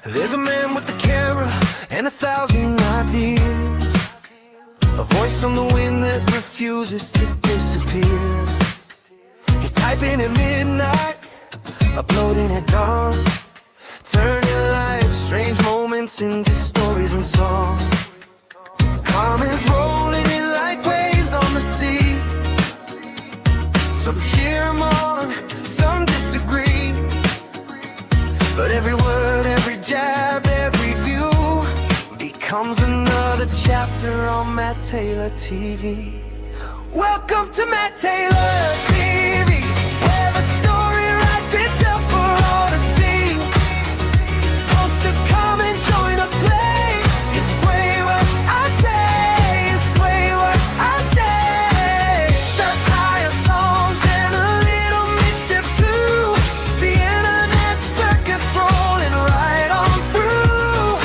There's a man with a camera and 1,000 ideas, a voice on the wind that refuses to disappear. He's typing at midnight, uploading at dawn, turning life's strange moments into stories and songs. Comments rolling in like waves on the sea. Some cheer him on, some disagree, but every word, every jab, every view becomes another chapter on Matt Taylor TV. Welcome to Matt Taylor TV, where the story writes itself for all to see. Wants to come and join the play. You sway what I say, you sway what I say. Satire, songs, and a little mischief too. The internet circus rolling right on through.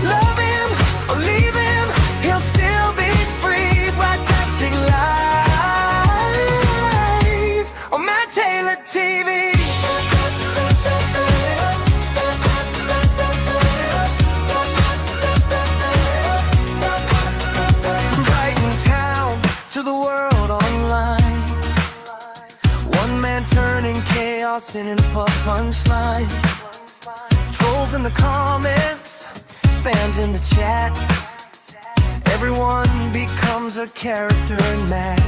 Love him or leave him, he'll still be free. Broadcasting live on Matt Taylor TV. From Brighton town to the world online, one man turning chaos into a punchline. Trolls in the comments, fans in the chat, everyone becomes a character in Matt.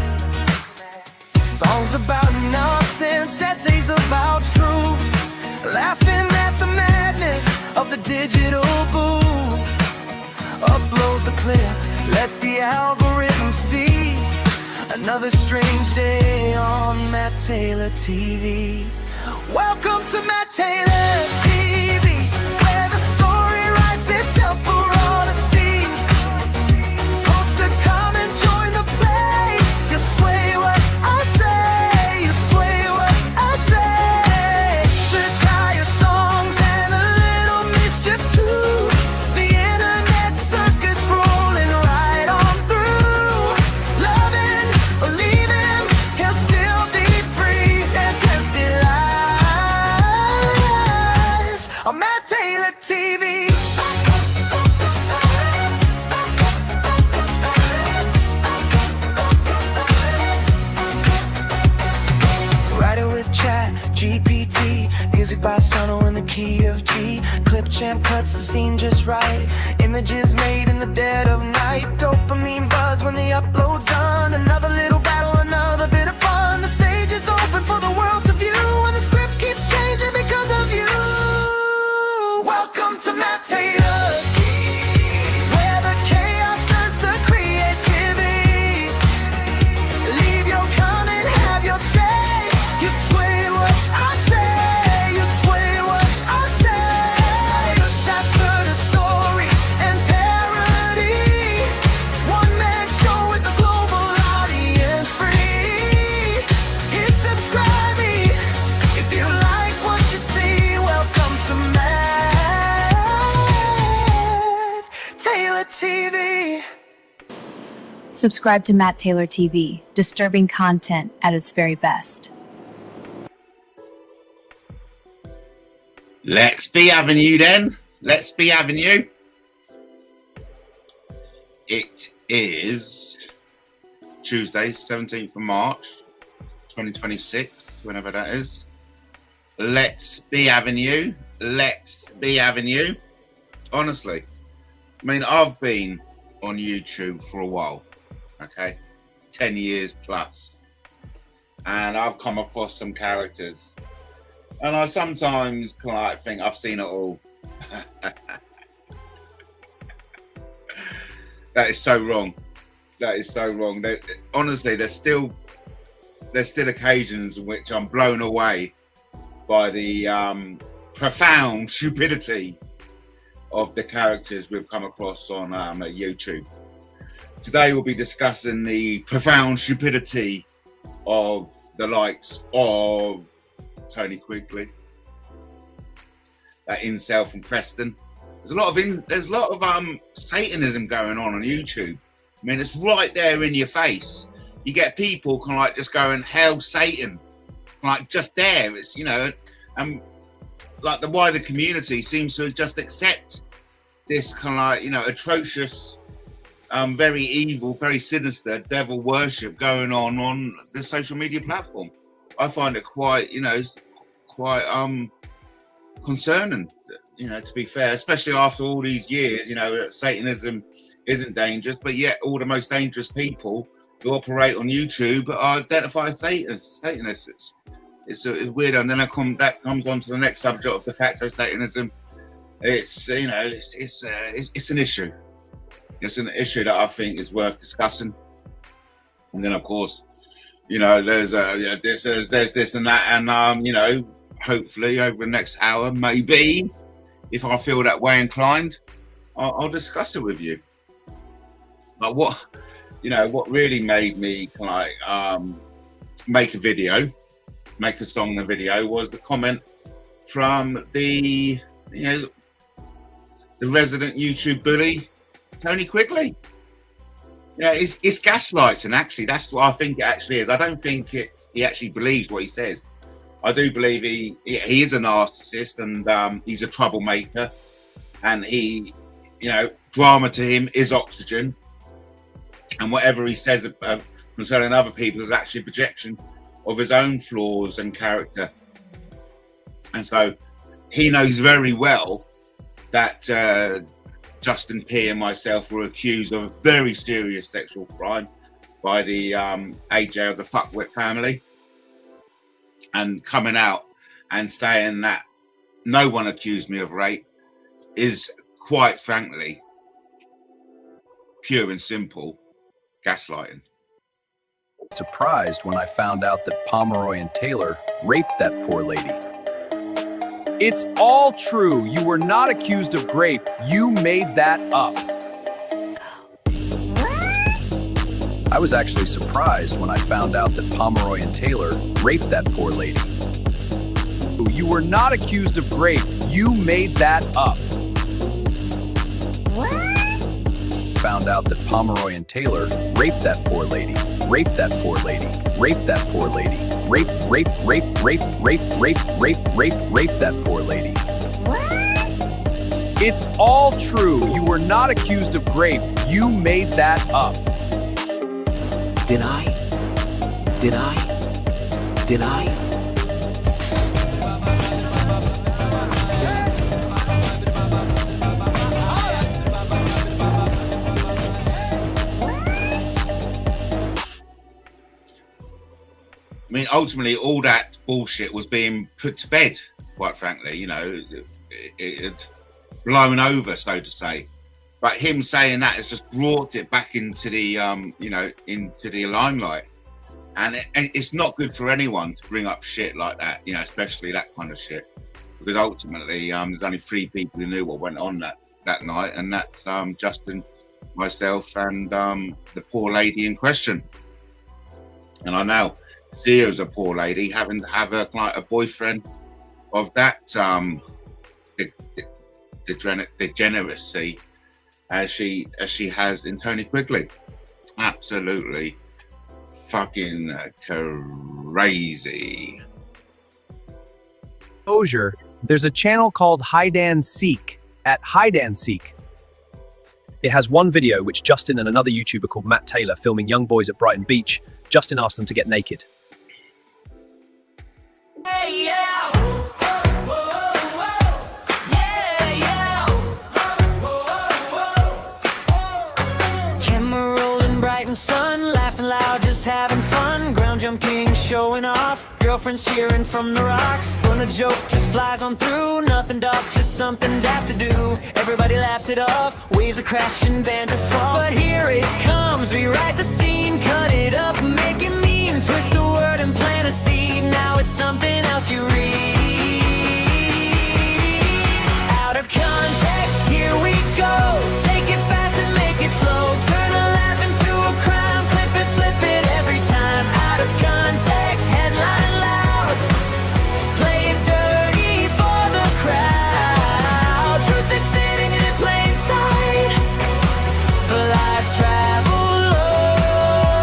Songs about nonsense, essays about truth, laughing at the madness of the digital booth. Upload the clip, let the algorithm see another strange day on Matt Taylor TV. Welcome to Matt Taylor TV, where the story writes itself for all to see. Wants to come and join the play. You sway what I say, you sway what I say. Satire, songs, and a little mischief too. The internet circus rolling right on through. Loving or leaving, he'll still be free. And cast it live on Matt Taylor TV. Writer with chat, GPT, music by Sono in the key of G. Clip champ cuts the scene just right, images made in the dead of night. Dopamine buzz when the upload's done. Another little battle, another bit of fun. The stage is open for the world to view, and the script keeps changing because of you. Welcome to Matt Taylor, where the chaos turns to creativity. Leave your comment, have your say. You sway what I say, you sway what I say. That's for the story and parody. One man show with a global audience free. Hit subscribe me if you like what you see. Welcome to Matt Taylor TV. Subscribe to Matt Taylor TV, disturbing content at its very best. Let's be Avenue then. Let's be Avenue. It is Tuesday, 17th of March, 2026, whenever that is. Let's be Avenue. Let's be Avenue. Honestly, I mean, I've been on YouTube for a while, okay? 10 years plus. And I've come across some characters. And I sometimes kind of think I've seen it all. That is so wrong. That is so wrong. Honestly, there's still occasions in which I'm blown away by the profound stupidity of the characters we've come across on YouTube. Today we'll be discussing the profound stupidity of the likes of Tony Quigley, that incel from Preston. There's a lot of Satanism going on YouTube. I mean, it's right there in your face. You get people kind of like just going, "Hail Satan," like just there. It's, you know, like the wider community seems to just accept this kind of like, you know, atrocious, very evil, very sinister devil worship going on the social media platform. I find it quite, you know, quite concerning, you know, to be fair, especially after all these years. You know, Satanism isn't dangerous, but yet all the most dangerous people who operate on YouTube are identified as Satanists. It's weird. And then that comes on to the next subject of de facto Satanism. It's, you know, it's an issue. It's an issue that I think is worth discussing. And then, of course, you know, there's this and that, and you know, hopefully over the next hour, maybe, if I feel that way inclined, I'll discuss it with you. But what really made me kind of make a song in the video was the comment from the resident YouTube bully, Tony Quigley. Yeah, it's gaslighting. Actually, that's what I think it actually is. I don't think he actually believes what he says. I do believe he is a narcissist, and he's a troublemaker, and he, you know, drama to him is oxygen, and whatever he says concerning other people is actually a projection of his own flaws and character. And so he knows very well that Justin P and myself were accused of a very serious sexual crime by the AJ of the Fuckwit family, and coming out and saying that no one accused me of rape is, quite frankly, pure and simple gaslighting. Surprised when I found out that Pomeroy and Taylor raped that poor lady. It's all true. You were not accused of rape. You made that up. I was actually surprised when I found out that Pomeroy and Taylor raped that poor lady. You were not accused of rape. You made that up. Found out that Pomeroy and Taylor raped that poor lady. Raped that poor lady. Raped that poor lady. Rape that poor lady. It's all true. You were not accused of rape. You made that up. Did I? I mean, ultimately, all that bullshit was being put to bed, quite frankly. You know, it had blown over, so to say. But him saying that has just brought it back into the, into the limelight. And it's not good for anyone to bring up shit like that, you know, especially that kind of shit. Because ultimately, there's only 3 people who knew what went on that night. And that's Justin, myself, and the poor lady in question. And I now see her as a poor lady, having to have a boyfriend of that degeneracy as she has in Tony Quigley. Absolutely fucking crazy. Exposure. There's a channel called Hide and Seek at Hide and Seek. It has one video which Justin and another YouTuber called Matt Taylor filming young boys at Brighton Beach. Justin asked them to get naked. Hey, yeah. Camera rolling bright and sun, laughing loud, just having fun. Ground jumping, showing off. Girlfriends cheering from the rocks. When a joke just flies on through, nothing dark, just something daft to do. Everybody laughs it off, waves are crashing, band to swamp. But here it comes, rewrite the scene, cut it up, make it mean, twist a word and plant a seed. Now it's something else you read. Out of context, here we go. Take it fast and make it slow. Turn a laugh into a crime, clip it, flip it every time. Out of context, headline loud. Play it dirty for the crowd. Truth is sitting in plain sight. The lies travel low.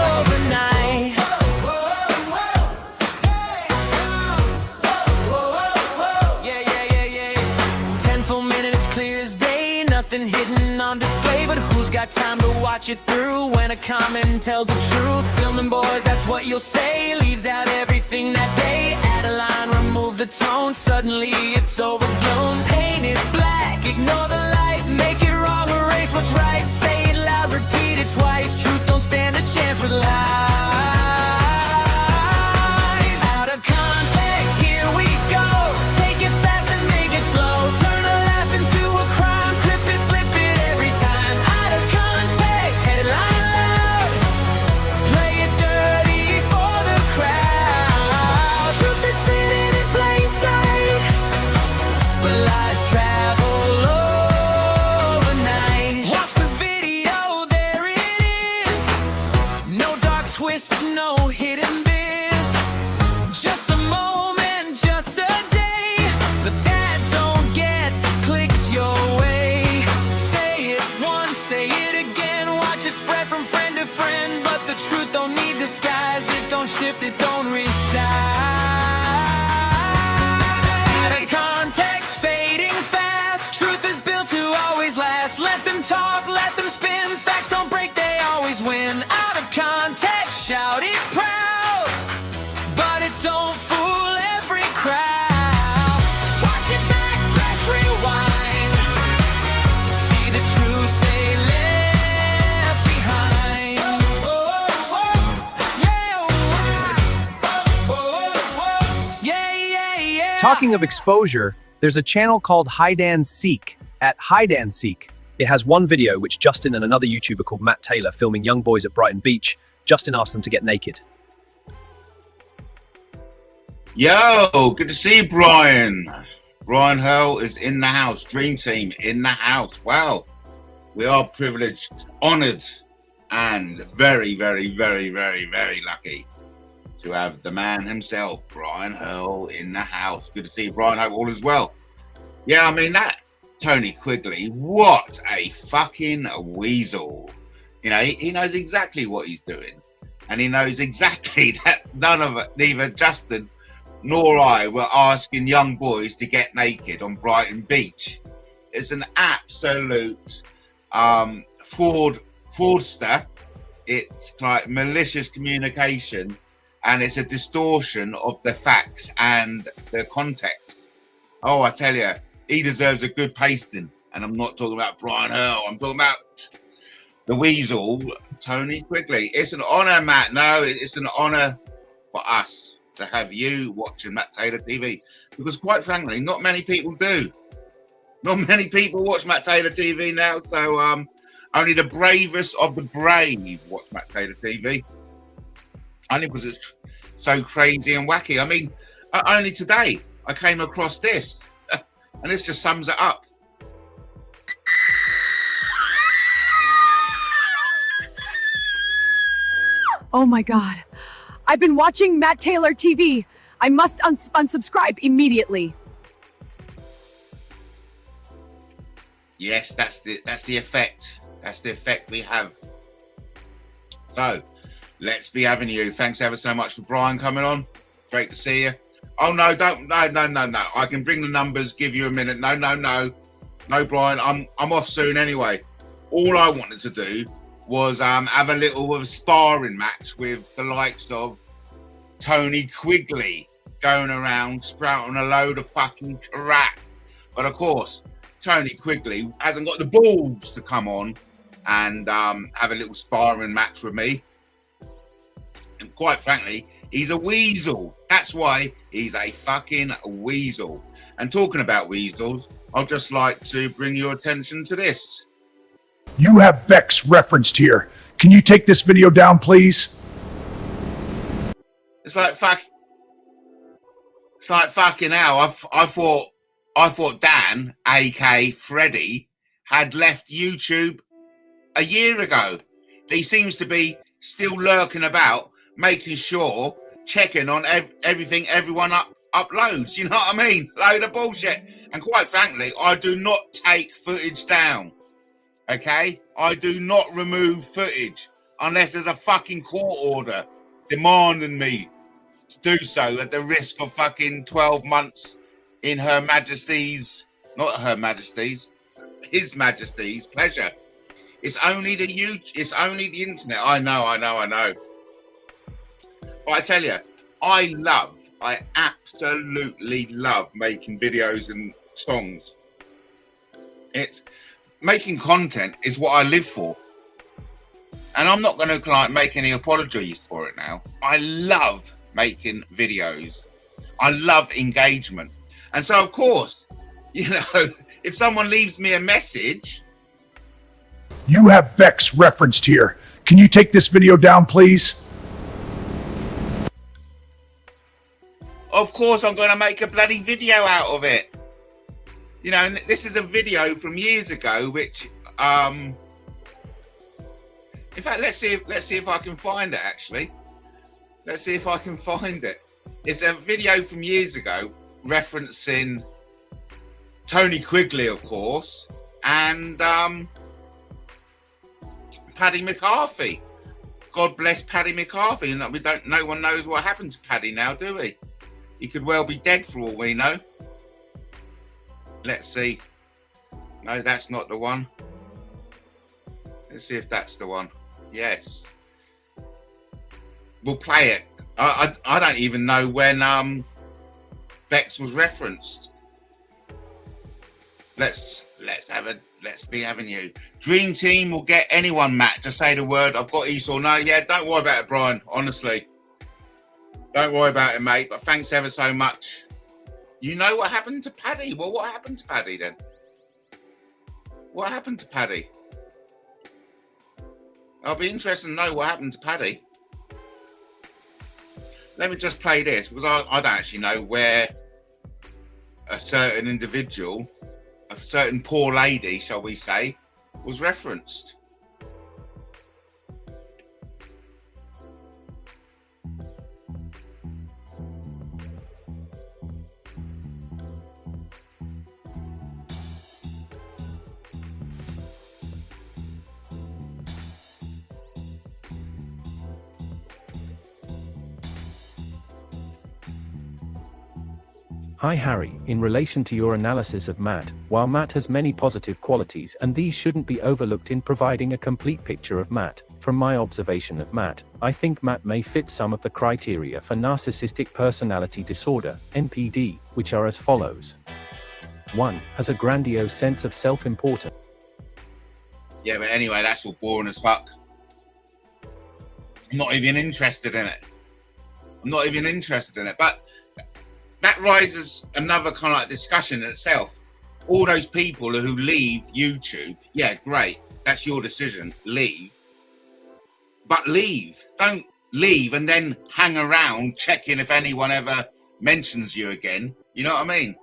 comment tells the truth. Filming boys, that's what you'll say. Leaves out everything that day. Add a line, remove the tone. Suddenly it's overblown. Paint it black, ignore the light. Make it wrong, erase what's right. Say it loud, repeat it twice. Truth don't stand a chance with lies. Out of context, here we go. Take it fast and make it slow. Turn a laugh into a crime. Clip it, flip it every time. Out of context, headline loud. Play it dirty for the crowd. Truth is sitting in plain sight, but lies travel overnight. Watch the video, there it is. No dark twist, no hidden biz. Just a moment, just a day, but that don't get clicks your way. Say it once, say it again. Watch it spread from friend to friend, but the truth don't need disguise. It don't shift, it don't reside. Out of context, fading fast. Truth is built to always last. Let them talk, let them spin. Facts don't break, they always win. Out of context, shout it proud, but it don't fool every crowd. Watch it back, press rewind. See the truth they left behind. Yeah. Talking of exposure, there's a channel called Hide and Seek at Hide and Seek. It has one video which Justin and another YouTuber called Matt Taylor filming young boys at Brighton Beach. Justin asked them to get naked. Yo, good to see you, Brian. Brian Hurl is in the house. Dream Team in the house. Wow. We are privileged, honoured, and very, very, very, very, very lucky to have the man himself, Brian Hurl, in the house. Good to see you, Brian. Hope all is well. Yeah, I mean, that Tony Quigley, what a fucking weasel. You know, he knows exactly what he's doing. And he knows exactly that none of it, neither Justin nor I, were asking young boys to get naked on Brighton Beach. It's an absolute fraudster. It's like malicious communication, and it's a distortion of the facts and the context. Oh, I tell you, he deserves a good pasting. And I'm not talking about Brian Hurl. I'm talking about the weasel, Tony Quigley. It's an honour, Matt. No, it's an honour for us to have you watching Matt Taylor TV, because quite frankly, not many people do. Not many people watch Matt Taylor TV now. So only the bravest of the brave watch Matt Taylor TV. Only because it's so crazy and wacky. I mean, only today I came across this, and this just sums it up. Oh my God. I've been watching Matt Taylor TV. I must unsubscribe immediately. Yes, that's the effect. That's the effect we have. So, let's be having you. Thanks ever so much for Brian coming on. Great to see you. Oh no, no. I can bring the numbers, give you a minute. No, Brian, I'm off soon anyway. All I wanted to do was have a little sparring match with the likes of Tony Quigley, going around sprouting a load of fucking crap. But of course, Tony Quigley hasn't got the balls to come on and have a little sparring match with me. And quite frankly, he's a weasel. That's why he's a fucking weasel. And talking about weasels, I'd just like to bring your attention to this. You have Bex referenced here. Can you take this video down, please? It's like fucking hell. I thought Dan, aka Freddie, had left YouTube a year ago. He seems to be still lurking about, making sure, checking on everything everyone uploads. You know what I mean? Load of bullshit. And quite frankly, I do not take footage down. Okay? I do not remove footage unless there's a fucking court order demanding me to do so at the risk of fucking 12 months in His Majesty's pleasure. It's only the it's only the internet. I know. But I tell you, I absolutely love making videos and songs. It's making content is what I live for. And I'm not going to like make any apologies for it now. I love making videos. I love engagement. And so, of course, you know, if someone leaves me a message, You have Bex referenced here. Can you take this video down, please? of course I'm going to make a bloody video out of it. You know, and this is a video from years ago, which, in fact, let's see if I can find it. Actually, let's see if I can find it. It's a video from years ago referencing Tony Quigley, of course, and Paddy McCarthy. God bless Paddy McCarthy. And no one knows what happened to Paddy now, do we? He could well be dead for all we know. Let's see. No, that's not the one. Let's see if that's the one. Yes. We'll play it. I don't even know when Bex was referenced. Let's be having you. Dream team will get anyone, Matt. Just say the word. I've got Esau. No, yeah, don't worry about it, Brian. Honestly. Don't worry about it, mate. But thanks ever so much. You know what happened to Paddy? Well, what happened to Paddy then? What happened to Paddy? I'll be interested to know what happened to Paddy. Let me just play this, because I don't actually know where a certain individual, a certain poor lady, shall we say, was referenced. Hi Harry, in relation to your analysis of Matt, while Matt has many positive qualities and these shouldn't be overlooked in providing a complete picture of Matt, from my observation of Matt, I think Matt may fit some of the criteria for narcissistic personality disorder, NPD, which are as follows. 1. Has a grandiose sense of self-importance. Yeah, but anyway, that's all boring as fuck. I'm not even interested in it. But that raises another kind of like discussion in itself. All those people who leave YouTube, yeah, great. That's your decision. Leave. But leave. Don't leave and then hang around checking if anyone ever mentions you again. You know what I mean?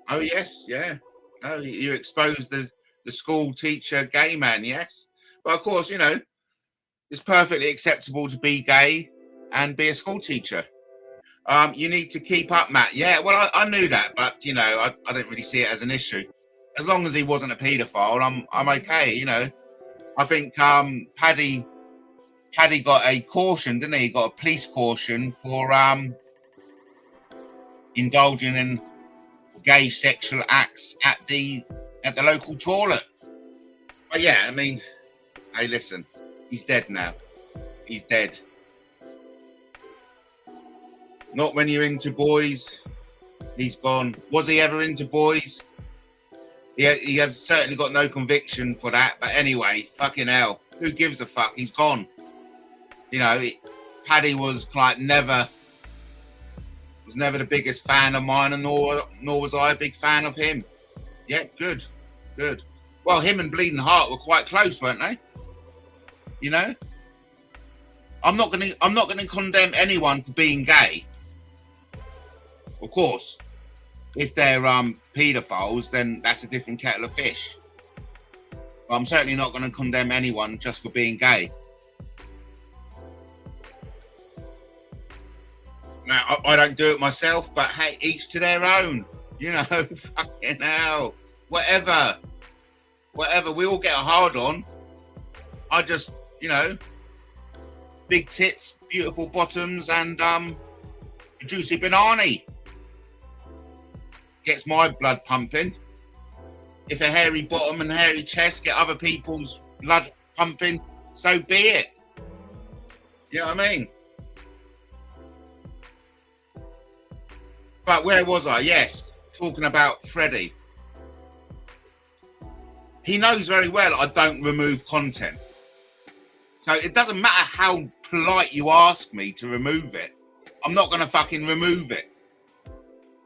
Oh, yes, yeah. Oh, you exposed the school teacher gay man, yes. But of course, you know, it's perfectly acceptable to be gay and be a school teacher. You need to keep up, Matt. Yeah, well, I knew that, but, you know, I didn't really see it as an issue. As long as he wasn't a paedophile, I'm okay, you know. I think Paddy got a caution, didn't he? He got a police caution for indulging in gay sexual acts at the local toilet. But yeah, I mean, hey, listen, he's dead now. He's dead. Not when you're into boys. He's gone. Was he ever into boys? He has certainly got no conviction for that. But anyway, fucking hell. Who gives a fuck? He's gone. You know, Paddy was like never the biggest fan of mine, and nor was I a big fan of him. Yeah, good. Well, him and Bleeding Heart were quite close, weren't they? You know? I'm not gonna condemn anyone for being gay. Of course, if they're paedophiles, then that's a different kettle of fish. But I'm certainly not going to condemn anyone just for being gay. Now, I don't do it myself, but hey, each to their own. You know, fucking hell. Whatever. We all get a hard on. I just, you know, big tits, beautiful bottoms, and juicy banana gets my blood pumping. If a hairy bottom and hairy chest get other people's blood pumping, so be it. You know what I mean? But where was I? Yes, talking about Freddie. He knows very well I don't remove content. So it doesn't matter how polite you ask me to remove it. I'm not going to fucking remove it.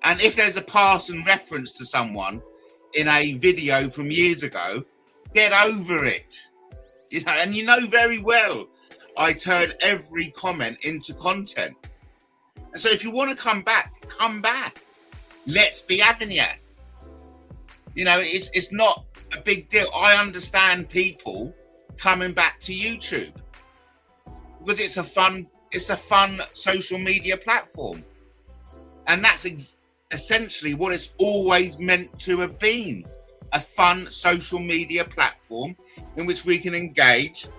And if there's a passing reference to someone in a video from years ago, get over it. You know, and you know very well I turn every comment into content. And so if you want to come back, come back. Let's be having you. You know, it's not a big deal. I understand people coming back to YouTube because it's a fun social media platform. And that's essentially what it's always meant to have been. A fun social media platform in which we can engage,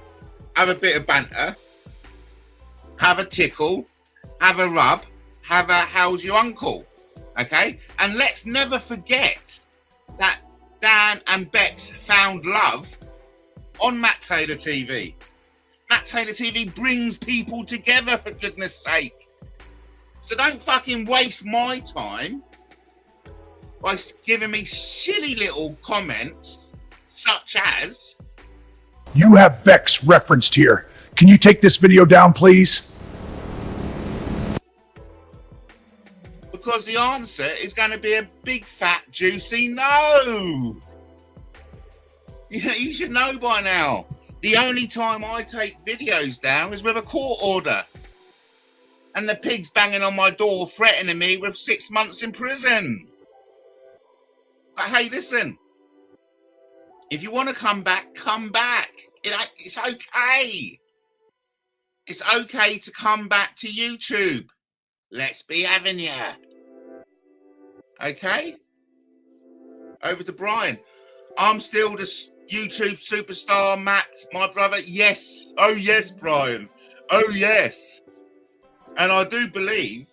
have a bit of banter, have a tickle, have a rub, have a how's your uncle, okay? And let's never forget that Dan and Bex found love on MattTaylorTV. MattTaylorTV brings people together, for goodness sake. So don't fucking waste my time by giving me silly little comments such as... You have Bex referenced here. Can you take this video down, please? Because the answer is going to be a big, fat, juicy no. You should know by now. The only time I take videos down is with a court order. And the pig's banging on my door, threatening me with 6 months in prison. But hey, listen. If you want to come back, come back. It's okay. It's okay to come back to YouTube. Let's be having ya. Okay? Over to Brian. I'm still the YouTube superstar, Matt, my brother. Yes. Oh, yes, Brian. Oh, yes. And I do believe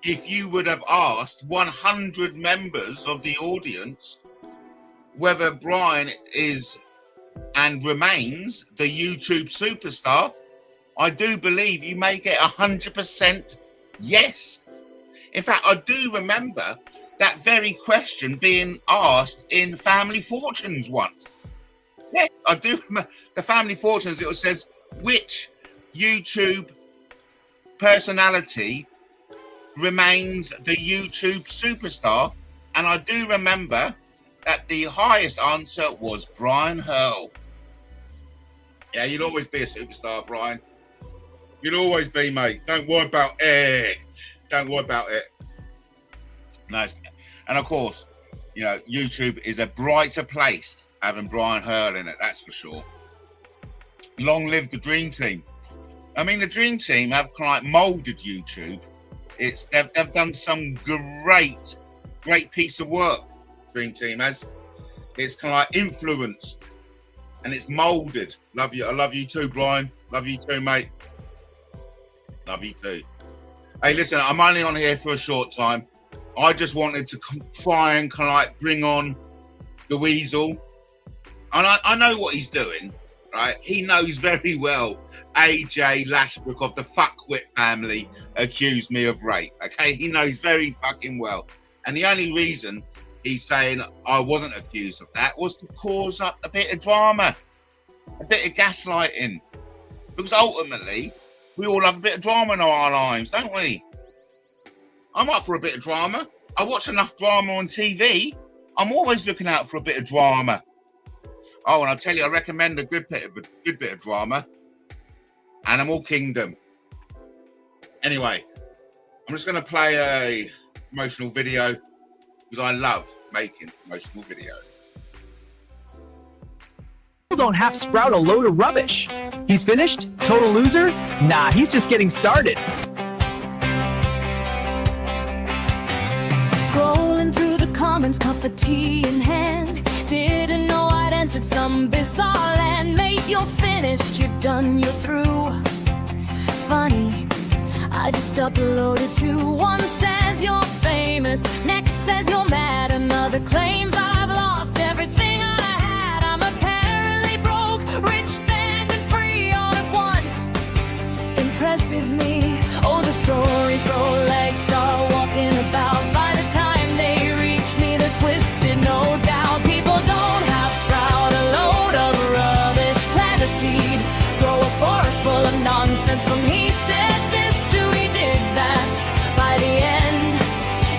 if you would have asked 100 members of the audience whether Brian is and remains the YouTube superstar, I do believe you may get 100% yes. In fact, I do remember that very question being asked in Family Fortunes once. Yeah, I do remember the Family Fortunes. It says, which YouTube personality remains the YouTube superstar? And I do remember that the highest answer was Brian Hurl. Yeah, you'll always be a superstar, Brian. You'll always be, mate. Don't worry about it. Don't worry about it. Nice. And of course, you know, YouTube is a brighter place having Brian Hurl in it, that's for sure. Long live the Dream Team. I mean, the Dream Team have kind of molded YouTube. They've done some great piece of work. Dream Team has. It's kind of like influenced and it's molded. Love you. I love you too, Brian. Love you too, mate. Love you too. Hey, listen, I'm only on here for a short time. I just wanted to try and kind of like bring on the Weasel. And I know what he's doing, right? He knows very well AJ Lashbrook of the Fuckwit family accused me of rape, okay? He knows very fucking well. And the only reason he's saying I wasn't accused of that was to cause up a bit of drama, a bit of gaslighting. Because ultimately, we all have a bit of drama in our lives, don't we? I'm up for a bit of drama. I watch enough drama on TV. I'm always looking out for a bit of drama. Oh, and I'll tell you, I recommend a good bit of drama. Animal Kingdom. Anyway, I'm just going to play a promotional video because I love making promotional videos. Don't half sprout a load of rubbish. He's finished? Total loser? Nah, he's just getting started. Scrolling through the comments, cup of tea in hand. Didn't know I'd entered some bizarre land. Mate, you're finished, you're done, you're through. Funny, I just uploaded two. One says you're famous, next says you're mad. Another claims I've lost everything I had. I'm apparently broke impressive me. Oh, the stories grow legs, start walking about. By the time they reach me, they're twisted, no doubt. People don't have sprout a load of rubbish, plant a seed, grow a forest full of nonsense. From he said this to he did that. By the end,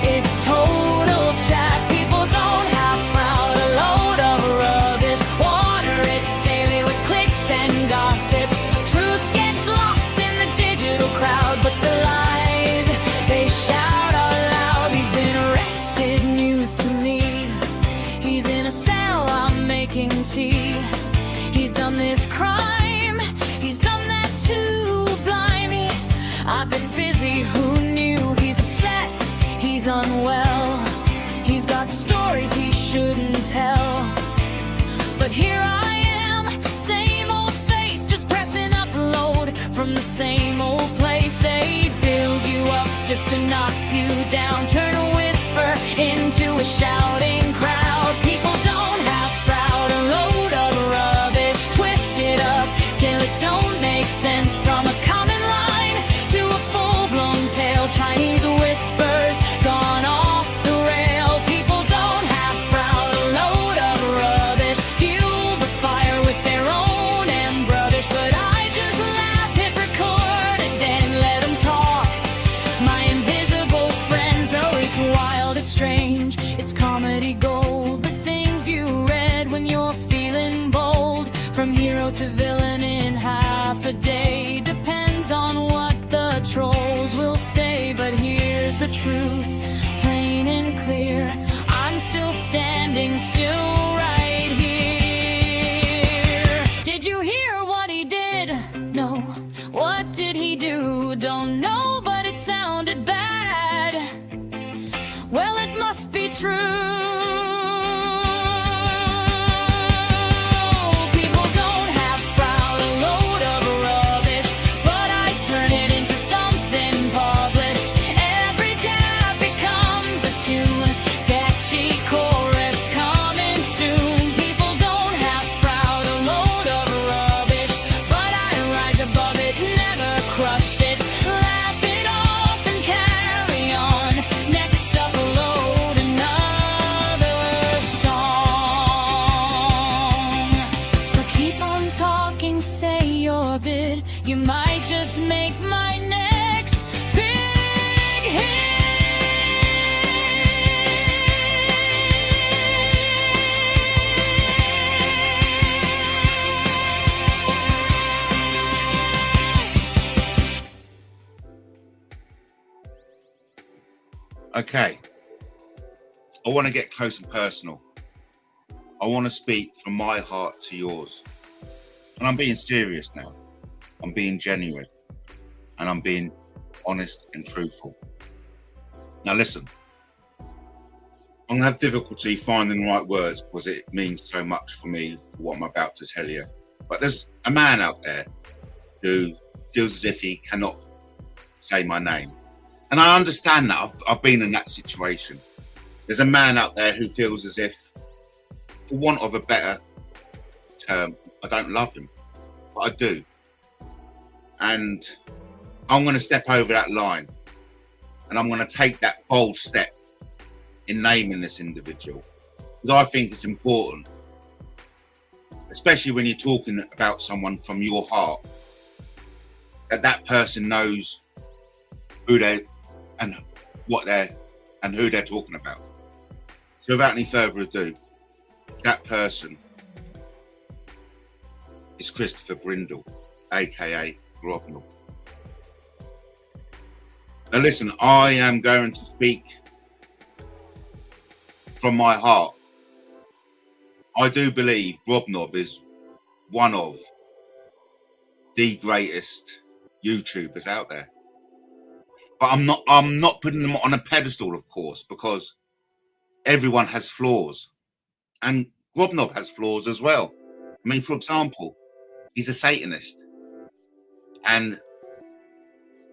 it's total chat. People don't have sprout a load of rubbish, water it daily with clicks and gossip. Truth gets lost in the digital crowd, but the lies they shout out loud. He's been arrested, news to me. He's in a cell, I'm making tea. He's done this crime, he's done that too. Blimey, I've been busy, who knew? He's obsessed, he's unwell. He's got stories he shouldn't tell. But here I am, same old face, just pressing upload from the same old place. They build you up just to knock you down, turn a whisper into a shouting crowd. People don't have sprout a load of rubbish, twist it up till it don't make sense. From a common line to a full-blown tale, Chinese whispers gone off the rail. People don't have sprout a load of rubbish, fuel the fire with their own and rubbish. But I just laugh, hit record, and then let them talk. My invisible friends, oh, it's wild, it's strange, it's comedy gold. The things you read when you're feeling bold, from hero to villain in half a day, depends on what the trolls will say. But here's the truth, plain and clear, I'm still standing, still right here. Did you hear what he did? No. What did he do? Don't know, but it sounded bad. Well, it must be true. People don't have sprout a load of rubbish, but I turn it into something published. Every jab becomes a tune, catchy chorus coming soon. People don't have sprout a load of rubbish, but I rise above it, never crushed it. Laugh it off and carry on. Next upload another song. So keep on talking, say your bit. You might just make my next big hit. Okay. I want to get close and personal. I want to speak from my heart to yours. And I'm being serious now. I'm being genuine. And I'm being honest and truthful. Now listen. I'm going to have difficulty finding the right words because it means so much for me for what I'm about to tell you. But there's a man out there who feels as if he cannot say my name. And I understand that. I've been in that situation. There's a man out there who feels as if, for want of a better term, I don't love him, but I do. And I'm going to step over that line, and I'm going to take that bold step in naming this individual, because I think it's important, especially when you're talking about someone from your heart, that that person knows who they and what they're and who they're talking about. So without any further ado, that person is Christopher Brindle, aka Grobnell. Now listen, I am going to speak from my heart. I do believe Grobnob is one of the greatest YouTubers out there. But I'm not putting them on a pedestal, of course, because everyone has flaws. And Grobnob has flaws as well. I mean, for example, he's a Satanist. And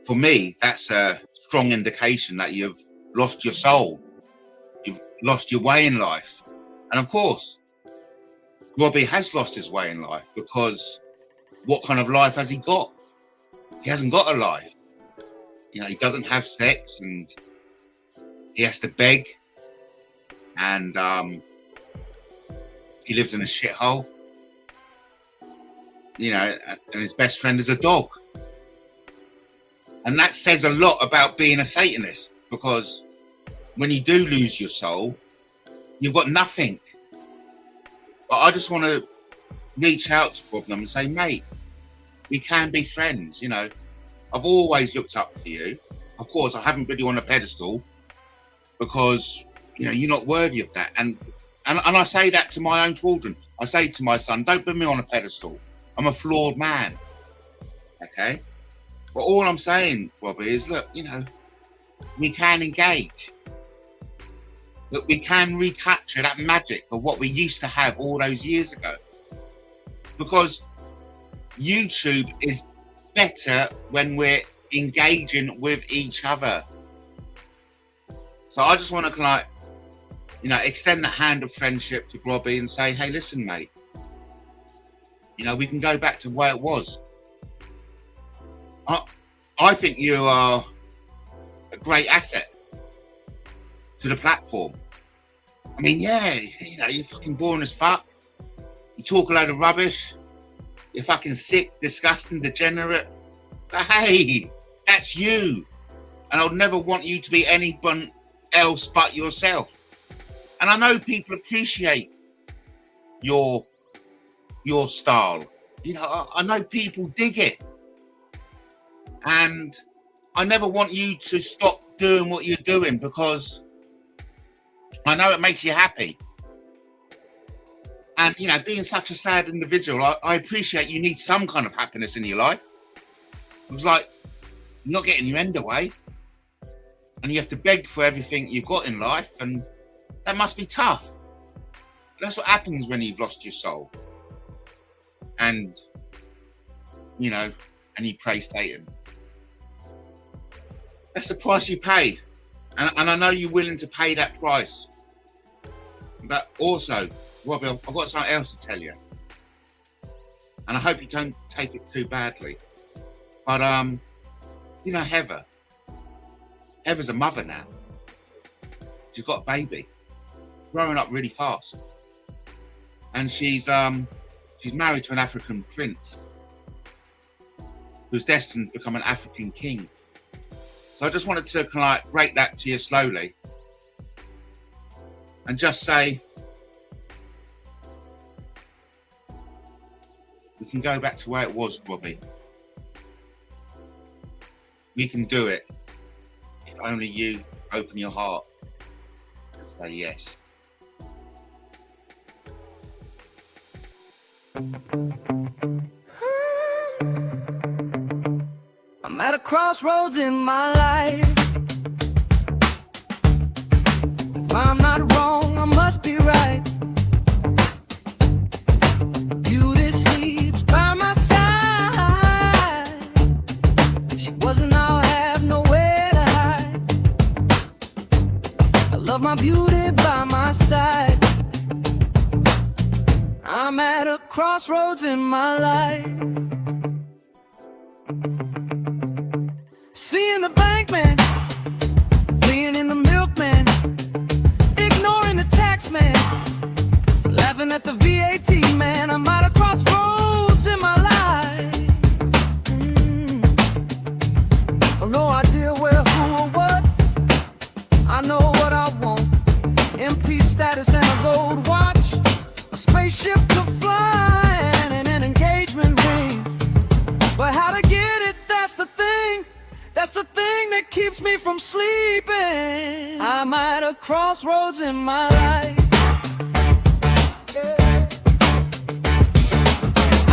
for me, that's a strong indication that you've lost your soul. You've lost your way in life. And of course, Robbie has lost his way in life, because what kind of life has he got? he hasn't got a life. You know, he doesn't have sex, and he has to beg, and he lives in a shithole. You know, and his best friend is a dog. And that says a lot about being a Satanist, because when you do lose your soul, you've got nothing. But I just want to reach out to Problem and say, mate, we can be friends. You know, I've always looked up to you. Of course, I haven't put you on a pedestal because, you know, you're not worthy of that. And I say that to my own children. I say to my son, don't put me on a pedestal. I'm a flawed man. Okay? But all I'm saying, Robbie, is look, you know, we can engage. Look, we can recapture that magic of what we used to have all those years ago. Because YouTube is better when we're engaging with each other. So I just want to, like, you know, extend the hand of friendship to Robbie and say, hey, listen, mate, you know, we can go back to where it was. I think you are a great asset to the platform. I mean, yeah, you know, you're fucking boring as fuck. You talk a load of rubbish. You're fucking sick, disgusting, degenerate. But hey, that's you. And I'll never want you to be anyone else but yourself. And I know people appreciate your style. You know, I know people dig it. And I never want you to stop doing what you're doing, because I know it makes you happy. And, you know, being such a sad individual, I appreciate you need some kind of happiness in your life. It was like, you're not getting your end away. And you have to beg for everything you've got in life. And that must be tough. That's what happens when you've lost your soul. And, you know, and you pray Satan. That's the price you pay. And I know you're willing to pay that price. But also, Robbie, I've got something else to tell you. And I hope you don't take it too badly. But, you know, Heather's a mother now. She's got a baby. Growing up really fast. And she's married to an African prince who's destined to become an African king. So I just wanted to kind of like break that to you slowly and just say, we can go back to where it was, Robbie. We can do it if only you open your heart and say yes. I'm at a crossroads in my life. If I'm not wrong, I must be right. Beauty sleeps by my side. She wasn't, I'll have nowhere to hide. I love my beauty by my side. I'm at a crossroads in my life. Seeing the bankman, fleeing in the milkman, ignoring the tax man, laughing at the VAT man. I'm at a crossroads in my life. No idea where, who, or what. I know what I want. MP status and a gold watch, a spaceship to fly, and an engagement ring. But how to get it, that's the thing. That's the thing that keeps me from sleeping. I'm at a crossroads in my life.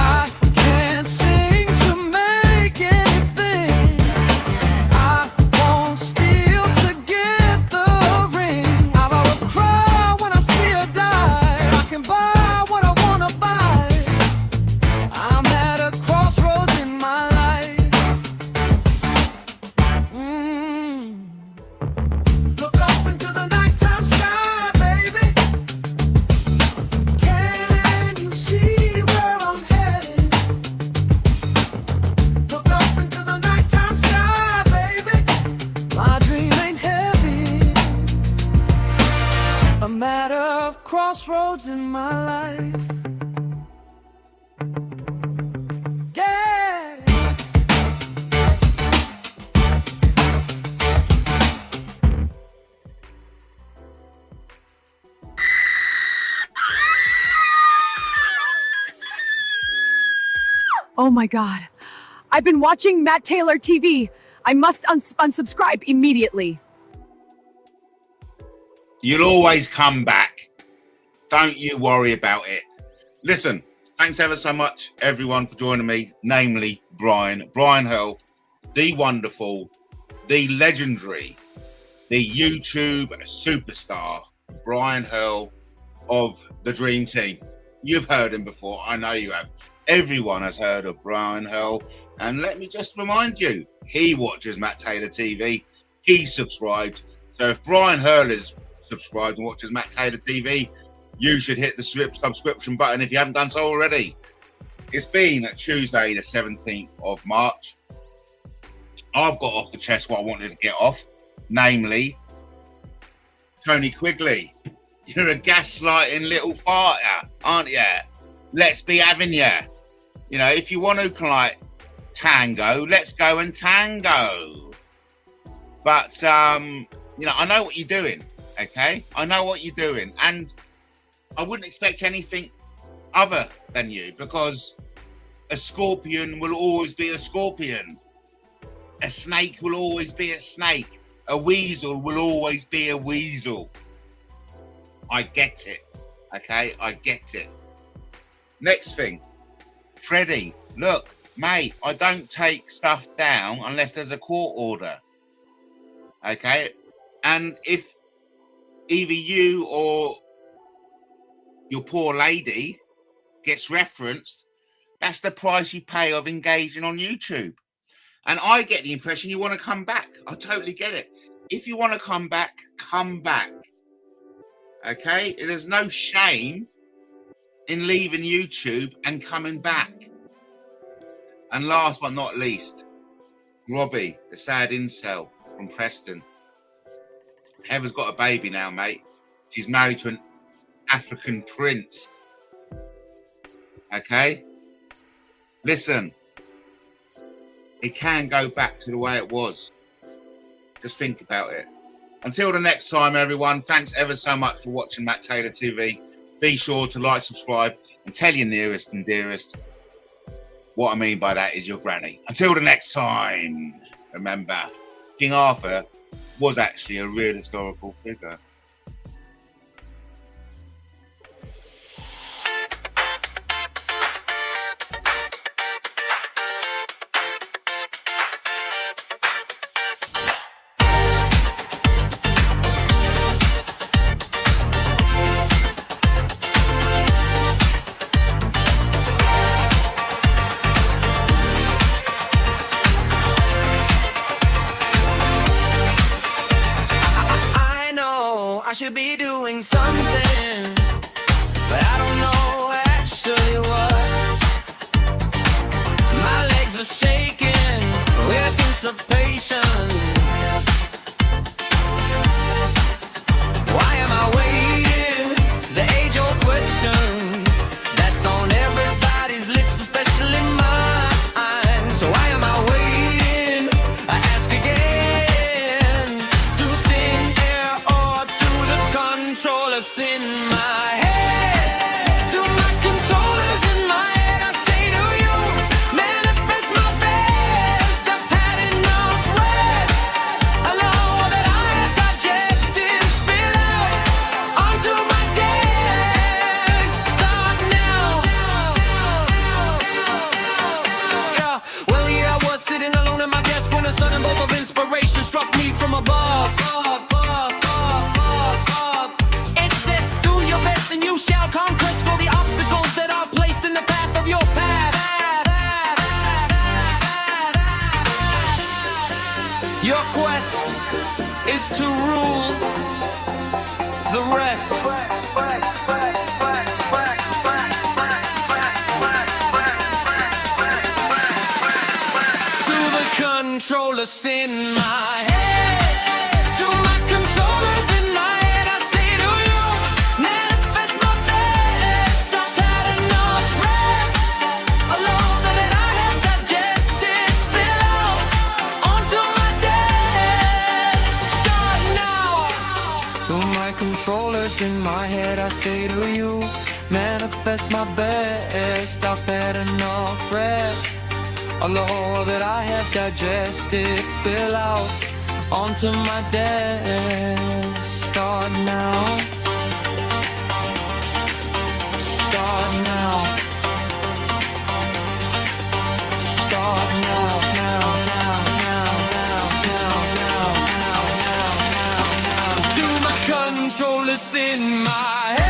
I can't seem to make anything. I won't steal to get the ring. I will cry when I see her die. I can buy what I wanna buy. I'm at a crossroads in my life. Look up into the nighttime sky, baby. Oh my god. I've been watching Matt Taylor TV. I must unsubscribe immediately. You'll always come back. Don't you worry about it. Listen, thanks ever so much, everyone, for joining me, namely Brian Hill, the wonderful, the legendary, the YouTube superstar, Brian Hill of the Dream Team. You've heard him before. I know you have. Everyone has heard of Brian Hill. And let me just remind you, he watches Matt Taylor TV. He's subscribed. So if Brian Hill is subscribed and watches Matt Taylor TV, you should hit the subscription button if you haven't done so already. It's been Tuesday, the 17th of March. I've got off the chest what I wanted to get off, namely, Tony Quigley. You're a gaslighting little farter, aren't you? Let's be having you. You know, if you want to like tango, let's go and tango. But, you know, I know what you're doing, okay? I know what you're doing. And I wouldn't expect anything other than you, because a scorpion will always be a scorpion. A snake will always be a snake. A weasel will always be a weasel. I get it, okay? I get it. Next thing, Freddie, look, mate, I don't take stuff down unless there's a court order, okay? And if either you or your poor lady gets referenced, that's the price you pay of engaging on YouTube. And I get the impression you want to come back. I totally get it. If you want to come back, come back. Okay? There's no shame in leaving YouTube and coming back. And last but not least, Robbie, the sad incel from Preston. Heather's got a baby now, mate. She's married to an African prince. Okay? Listen, it can go back to the way it was. Just think about it. Until the next time, everyone, thanks ever so much for watching Matt Taylor TV. Be sure to like, subscribe, and tell your nearest and dearest. What I mean by that is your granny. Until the next time, remember, King Arthur was actually a real historical figure. I should be doing something, but I don't know actually what. My legs are shaking with anticipation. Why am I waiting? The age-old question that's on everybody's lips, especially mine. So why am I waiting? I ask again. To thin air or to the controllers in my head? To my controllers in my head, I say to you, manifest my best. I've had enough rest. Allow that I have digested, spill out onto my desk. Start now. Yeah, well, yeah, I was sitting alone at my desk when a sudden bolt of inspiration struck me from above. It said, do your best and you shall conquest all the obstacles that are placed in the path of your path. Your quest is to rule the rest. To the controllers in my head, to my controllers in my head, I say to you, manifest my best. I've had enough rest. Alone that I have digested, spill out onto my desk. Start now. To my controllers in my head, I say to you, manifest my best. I've had enough rest. On the whole that I have digested, spill out onto my desk. Start now. Start now. Start now, now, now, now, now, now, now, now, now, now, now. Do my controllers in my head.